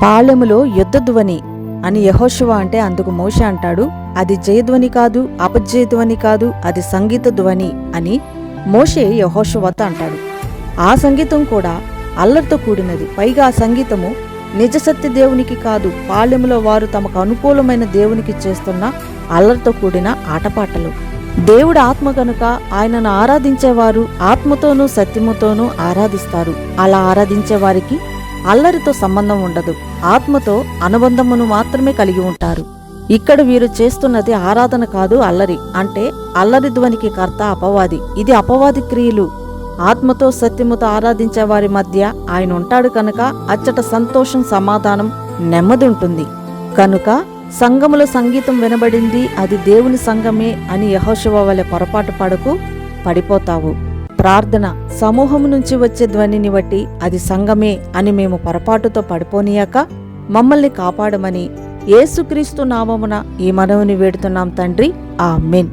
పాళెములో యుద్ధధ్వని అని యెహోషువ అంటే అందుకు మోషే అంటాడు, అది జయధ్వని కాదు, అపజయధ్వని కాదు, అది సంగీత ధ్వని అని మోషే యెహోషువతో అంటాడు. ఆ సంగీతం కూడా అల్లరితో కూడినది. పైగా ఆ సంగీతము నిజసత్య దేవునికి కాదు, పాళెములో వారు తమకు అనుకూలమైన దేవునికి చేస్తున్న అల్లరితో కూడిన ఆటపాటలు. దేవుడు ఆత్మ గనుక ఆయనను ఆరాధించేవారు ఆత్మతోనూ సత్యముతోనూ ఆరాధిస్తారు. అలా ఆరాధించే వారికి అల్లరితో సంబంధం ఉండదు, ఆత్మతో అనుబంధమును మాత్రమే కలిగి ఉంటారు. ఇక్కడ వీరు చేస్తున్నది ఆరాధన కాదు, అల్లరి. అంటే అల్లరి ధ్వనికి కర్త అపవాది. ఇది అపవాది క్రియలు. ఆత్మతో సత్యముతో ఆరాధించే వారి మధ్య ఆయన ఉంటాడు కనుక అచ్చట సంతోషం, సమాధానం, నెమ్మది ఉంటుంది. కనుక సంఘములో సంగీతం వినబడింది, అది దేవుని సంఘమే అని యెహోషువ వలె పొరపాటు పడకు, పడిపోతావు. ప్రార్థన సమూహము నుంచి వచ్చే ధ్వనిని బట్టి అది సంఘమే అని మేము పొరపాటుతో పడిపోనీయక మమ్మల్ని కాపాడమని యేసుక్రీస్తు నామమున ఈ మనవిని వేడుతున్నాం తండ్రి. ఆమేన్.